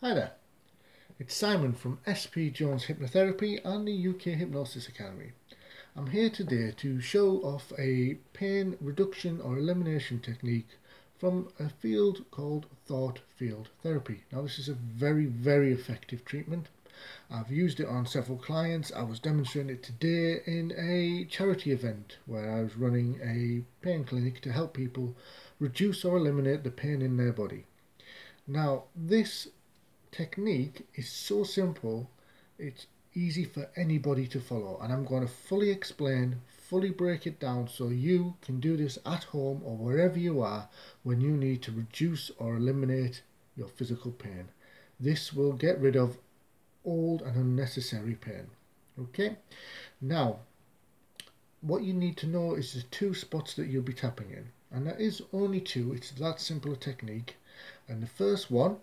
Hi there, it's Simon from S.P.Jones Hypnotherapy and the UK Hypnosis Academy. I'm here today to show off a pain reduction or elimination technique from a field called thought field therapy. Now this is a very effective treatment. I've used it on several clients. I was demonstrating it today in a charity event where I was running a pain clinic to help people reduce or eliminate the pain in their body. Now this technique is so simple, it's easy for anybody to follow, and I'm going to fully explain, fully break it down so you can do this at home or wherever you are when you need to reduce or eliminate your physical pain. This will get rid of old and unnecessary pain. Okay, now what you need to know is the two spots that you'll be tapping in, and that is only two. It's that simple a technique. And the first one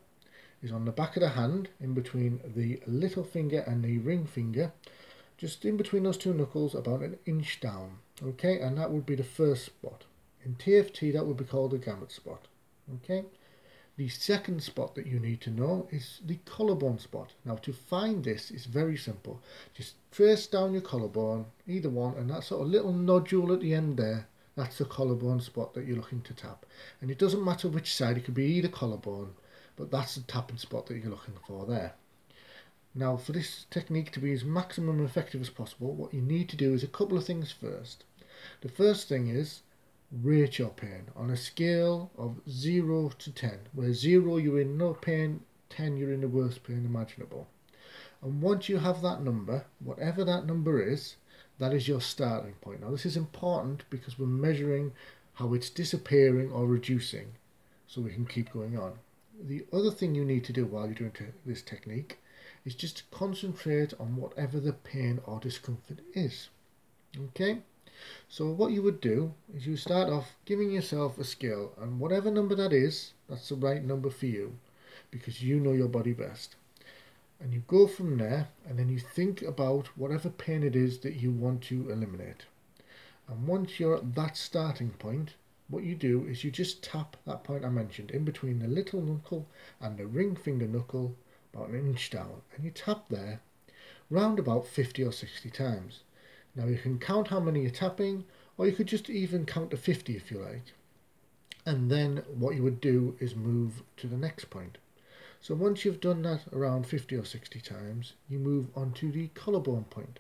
is on the back of the hand, in between the little finger and the ring finger, just in between those two knuckles, about an inch down. Okay, and that would be the first spot. In TFT, that would be called the gamut spot. Okay, the second spot that you need to know is the collarbone spot. Now, to find this is very simple. Just trace down your collarbone, either one, and that sort of little nodule at the end there, that's the collarbone spot that you're looking to tap. And it doesn't matter which side, it could be either collarbone, but that's the tapping spot that you're looking for there. Now, for this technique to be as maximum effective as possible, what you need to do is a couple of things first. The first thing is rate your pain on a scale of 0 to 10, where 0 you're in no pain, 10 you're in the worst pain imaginable. And once you have that number, whatever that number is, that is your starting point. Now this is important because we're measuring how it's disappearing or reducing, so we can keep going on. The other thing you need to do while you're doing this technique is just to concentrate on whatever the pain or discomfort is. Okay, so what you would do is you start off giving yourself a scale, and whatever number that is, that's the right number for you because you know your body best. And you go from there, and then you think about whatever pain it is that you want to eliminate. And once you're at that starting point, what you do is you just tap that point I mentioned in between the little knuckle and the ring finger knuckle, about an inch down, and you tap there round about 50 or 60 times. Now you can count how many you're tapping, or you could just even count to 50 if you like. And then what you would do is move to the next point. So once you've done that around 50 or 60 times, you move on to the collarbone point.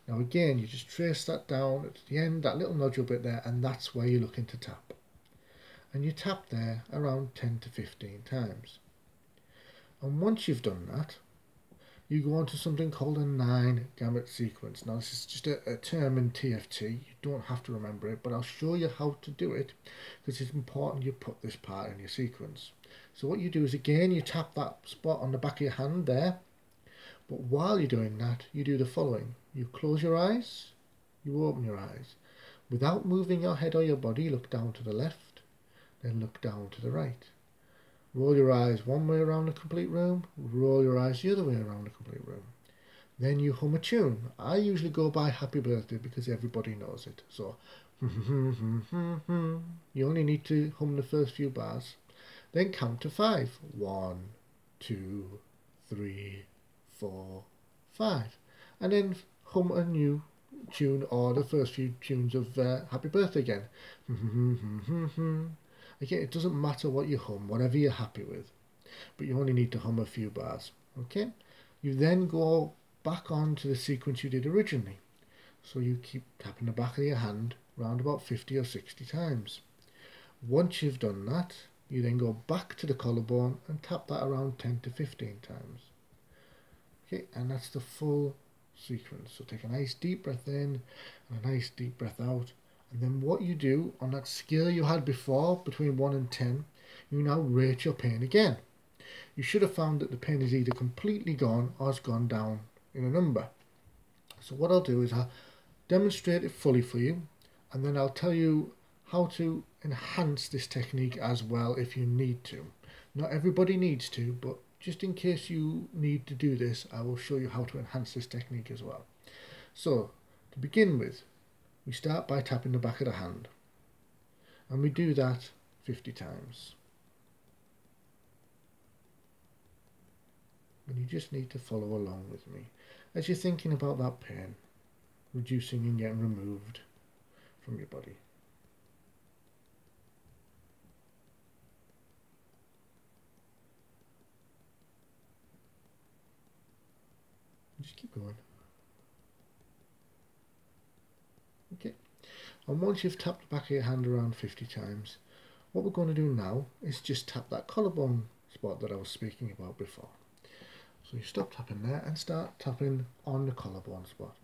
Now again, you just trace that down at the end, that little nodule bit there, and that's where you're looking to tap. And you tap there around 10 to 15 times. And once you've done that, you go on to something called a 9 gamut sequence. Now this is just a term in TFT, you don't have to remember it, but I'll show you how to do it because it's important you put this part in your sequence. So what you do is, again, you tap that spot on the back of your hand there, but while you're doing that, you do the following. You close your eyes, you open your eyes. Without moving your head or your body, look down to the left, then look down to the right. Roll your eyes one way around the complete room, roll your eyes the other way around the complete room. Then you hum a tune. I usually go by Happy Birthday because everybody knows it. So, you only need to hum the first few bars. Then count to 5. 1, 2, 3, 4, 5. And then hum a new tune or the first few tunes of Happy Birthday again. Again, it doesn't matter what you hum, whatever you're happy with. But you only need to hum a few bars. Okay? You then go back on to the sequence you did originally. So you keep tapping the back of your hand round about 50 or 60 times. Once you've done that, you then go back to the collarbone and tap that around 10 to 15 times. Okay, and that's the full sequence. So take a nice deep breath in and a nice deep breath out. And then what you do on that scale you had before, between 1 and 10, you now rate your pain again. You should have found that the pain is either completely gone or has gone down in a number. So what I'll do is I'll demonstrate it fully for you, and then I'll tell you how to enhance this technique as well if you need to. Not everybody needs to, but just in case you need to do this, I will show you how to enhance this technique as well. So, to begin with, we start by tapping the back of the hand, and we do that 50 times. you just need to follow along with me as you're thinking about that pain reducing and getting removed from your body. Just keep going. Okay, and once you've tapped the back of your hand around 50 times, what we're going to do now is just tap that collarbone spot that I was speaking about before. So you stop tapping there and start tapping on the collarbone spot.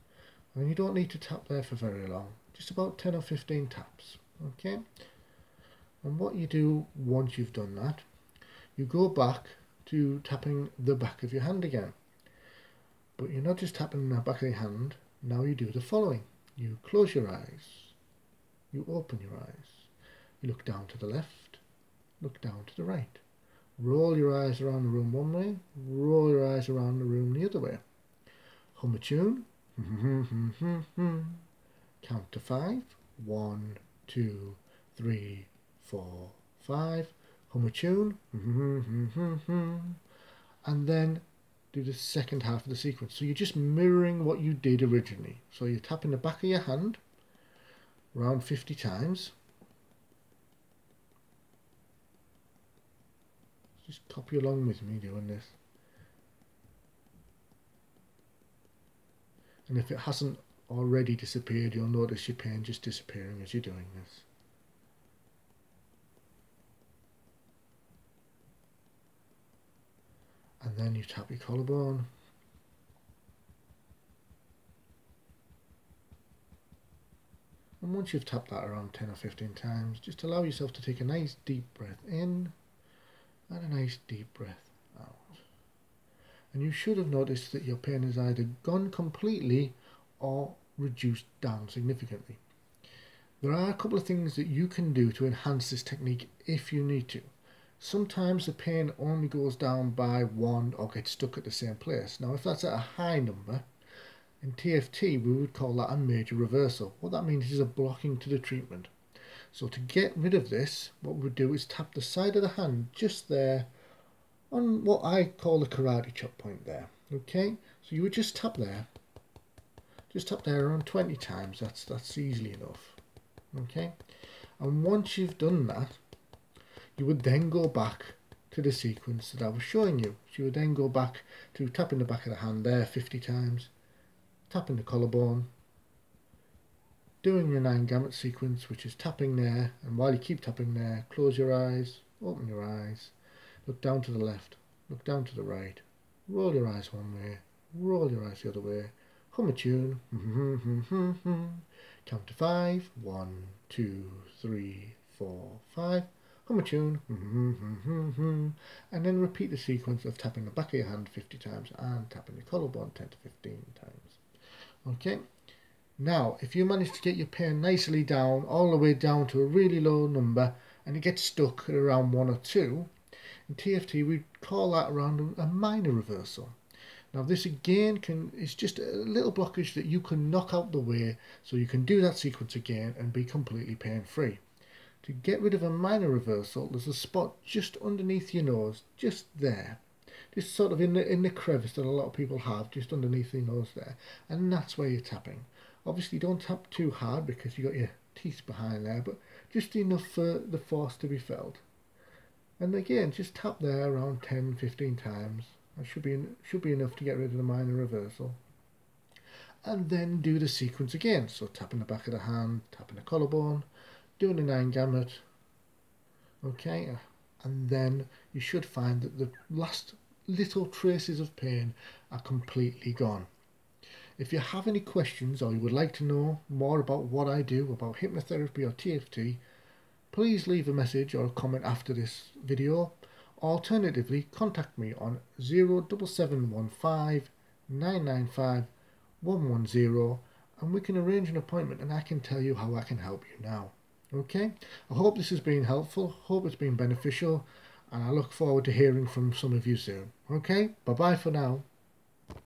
And you don't need to tap there for very long, just about 10 or 15 taps. Okay, and what you do once you've done that, you go back to tapping the back of your hand again. But you're not just tapping the back of your hand, now you do the following. You close your eyes, you open your eyes, you look down to the left, look down to the right. Roll your eyes around the room one way, roll your eyes around the room the other way. Hum a tune. Count to 5. 1, 2, 3, 4, 5. Hum a tune. And then do the second half of the sequence. So you're just mirroring what you did originally. So you're tapping the back of your hand around 50 times. Just copy along with me doing this. And if it hasn't already disappeared, you'll notice your pain just disappearing as you're doing this. And then you tap your collarbone. And once you've tapped that around 10 or 15 times, just allow yourself to take a nice deep breath in and a nice deep breath out. And you should have noticed that your pain has either gone completely or reduced down significantly. There are a couple of things that you can do to enhance this technique if you need to. Sometimes the pain only goes down by 1 or gets stuck at the same place. Now if that's at a high number, in TFT we would call that a major reversal. What that means is a blocking to the treatment. So to get rid of this, what we would do is tap the side of the hand just there on what I call the karate chop point there. Okay, so you would just tap there. Just tap there around 20 times. That's easily enough. Okay, and once you've done that, you would then go back to the sequence that I was showing you. So you would then go back to tapping the back of the hand there 50 times, tapping the collarbone, doing your 9 gamut sequence, which is tapping there, and while you keep tapping there, close your eyes, open your eyes, look down to the left, look down to the right, roll your eyes one way, roll your eyes the other way, hum a tune, count to 5, 1, 2, 3, 4, 5, hum a tune, and then repeat the sequence of tapping the back of your hand 50 times and tapping the collarbone 10 to 15 times. Okay, now if you manage to get your pain nicely down, all the way down to a really low number, and it gets stuck at around 1 or 2, in TFT we call that around a minor reversal. Now this again is just a little blockage that you can knock out the way, so you can do that sequence again and be completely pain free. To get rid of a minor reversal, there's a spot just underneath your nose, just there, just sort of in the crevice that a lot of people have, just underneath your nose there, and that's where you're tapping. Obviously don't tap too hard because you got your teeth behind there, but just enough for the force to be felt. And again, just tap there around 10-15 times. That should be enough to get rid of the minor reversal. And then do the sequence again. So tapping the back of the hand, tapping the collarbone, doing the 9 gamut. Okay, and then you should find that the last little traces of pain are completely gone. If you have any questions or you would like to know more about what I do about hypnotherapy or TFT, please leave a message or a comment after this video. Alternatively, contact me on 07715 995 110 and we can arrange an appointment and I can tell you how I can help you now. Okay, I hope this has been helpful, hope it's been beneficial, and I look forward to hearing from some of you soon. Okay, bye bye for now.